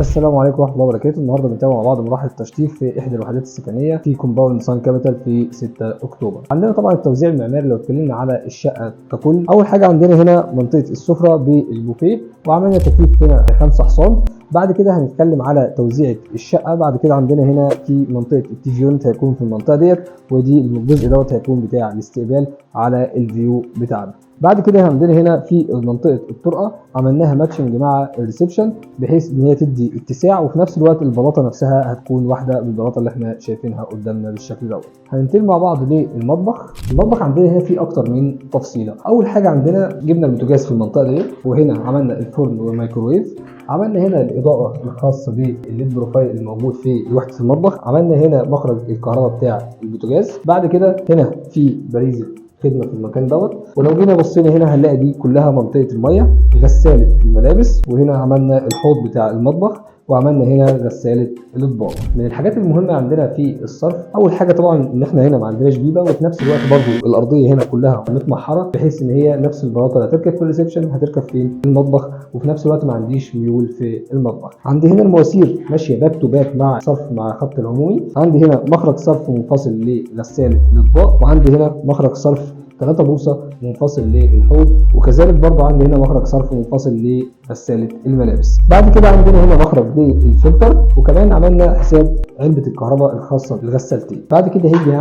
السلام عليكم ورحمه الله وبركاته. النهارده بنتابع مع بعض مراحل التشطيب في احدى الوحدات السكنيه في كومباوند سان كابيتال في 6 اكتوبر. عندنا طبعا التوزيع المعماري. لو اتكلمنا على الشقه ككل، اول حاجه عندنا هنا منطقه السفره بالبوفيه، وعملنا تكييف هنا 5 حصان. بعد كده هنتكلم على توزيعه الشقه. بعد كده عندنا هنا في منطقه التي في يونت هيكون في المنطقه ديت، ودي الجزء دوت هيكون بتاع الاستقبال على الفيو بتاعنا. بعد كده عندنا هنا في منطقه الطرقه عملناها ماتشنج مع الريسبشن بحيث ان هي تدي اتساع، وفي نفس الوقت البلاطه نفسها هتكون واحده من البلاطه اللي احنا شايفينها قدامنا بالشكل دوت. هننتقل مع بعض للمطبخ. المطبخ عندنا هنا فيه اكتر من تفصيله. اول حاجه عندنا جبنا البوتاجاز في المنطقه ديت، وهنا عملنا الفرن والميكروويف. عملنا هنا الاضاءه الخاصه بالليد بروفايل الموجود في وحده المطبخ. عملنا هنا مخرج الكهرباء بتاع البوتاجاز. بعد كده هنا في باريزه خدمه في المكان دوت. ولو جينا بصينا هنا هنلاقي دي كلها منطقه الميه، غساله الملابس، وهنا عملنا الحوض بتاع المطبخ، وعملنا هنا غساله الاطباق. من الحاجات المهمه عندنا في الصرف، اول حاجه طبعا ان احنا هنا ما عندناش بيبه، وفي نفس الوقت برضو الارضيه هنا كلها متمحره بحيث ان هي نفس البلاطه اللي هتركب في الريسبشن هتركب في المطبخ، وفي نفس الوقت ما عنديش ميول في المطبخ. عندي هنا المواسير ماشيه باك تو باك مع صرف مع خط العمومي. عندي هنا مخرج صرف منفصل لغساله الاطباق، وعندي هنا مخرج صرف 3 بوصه منفصل للحوض، وكذلك برضو عندي هنا مخرج صرف منفصل لغساله الملابس. بعد كده عندنا هنا مخرج للفلتر، وكمان عملنا حساب علبه الكهرباء الخاصه بالغسالتين. بعد كده هيجي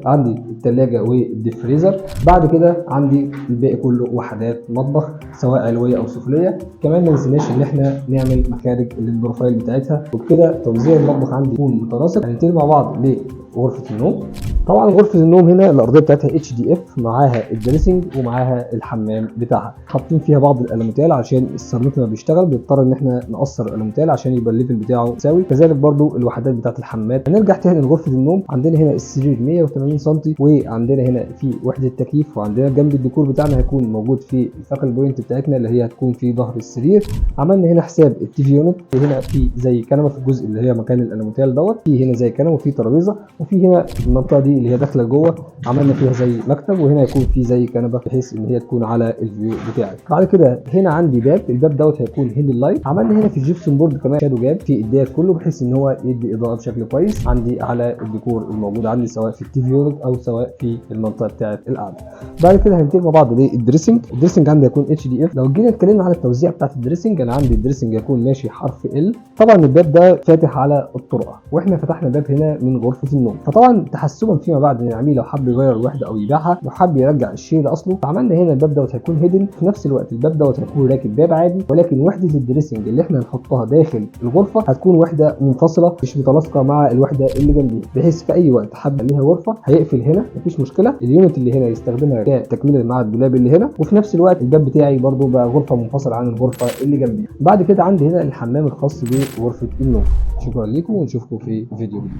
عندي الثلاجه والديفريزر. بعد كده عندي الباقي كله وحدات مطبخ سواء علويه او سفليه. كمان ما ننساش ان احنا نعمل مخارج البروفايل بتاعتها، وبكده توزيع المطبخ عندي يكون متناسق. هننتقل مع بعض لغرفه النوم. طبعا غرفه النوم هنا الارضيه بتاعتها اتش دي اف، معاها الدريسنج ومعاها الحمام بتاعها. حاطين فيها بعض الالوميتال عشان السيراميك لما بيشتغل بيضطر ان احنا نقصر الالوميتال عشان يبقى الليفل بتاعه مساوي. كذلك برضو الوحدات بتاعت الحمام. هنرجع تاني لغرفه النوم. عندنا هنا السرير 180 سم، وعندنا هنا في وحده تكييف، وعندنا جنب الديكور بتاعنا هيكون موجود في الفاكل بوينت بتاعتنا اللي هي هتكون في ظهر السرير. عملنا هنا حساب التي في يونت. هنا في زي كنبه في الجزء اللي هي مكان الالوميتال دوت، في هنا زي كنبه وفي ترابيزه، وفي هنا المنطقه دي اللي هي داخله جوه عملنا فيها زي مكتب، وهنا يكون في زي كنبه بحيث ان هي تكون على الفيو بتاعك. بعد كده هنا عندي باب، الباب دوت هيكون هيدن لايت. عملنا هنا في الجبسون بورد كمان شادو جاب في الديات كله بحيث ان هو يدي اضاءه بشكل كويس عندي على الديكور الموجود عندي سواء في التي في يونت او سواء في المنطقه بتاعه القعده. بعد كده هننتقل مع بعض للدريسنج. الدريسنج عندي هيكون اتش دي اف. لو جينا اتكلمنا على التوزيع بتاعه الدريسنج، انا عندي الدريسنج هيكون ماشي حرف ال. طبعا الباب ده فاتح على الطرقه، واحنا فتحنا باب هنا من غرفه النوم. فطبعا تحسبا فيما بعد ان العميل لو حب يغير الوحده او يبيعها، لو حب يرجع الشيء لاصله، فعملنا هنا الباب دوت هيكون هيدن. في نفس الوقت الباب دوت هيكون راكب باب عادي، ولكن وحده الدريسنج اللي احنا هنحطها داخل الغرفه هتكون وحده منفصله مش متلاصقه مع الوحده اللي جنبيها، بحيث في اي وقت حب ليها غرفه هيقفل هنا مفيش مشكله. اليونت اللي هنا يستخدمها كتكمله مع الدولاب اللي هنا، وفي نفس الوقت الباب بتاعي برده بقى غرفه منفصله عن الغرفه اللي جنبيها. بعد كده عندي هنا الحمام الخاص بغرفه النوم. شكرا لكم ونشوفكم في فيديو جديد.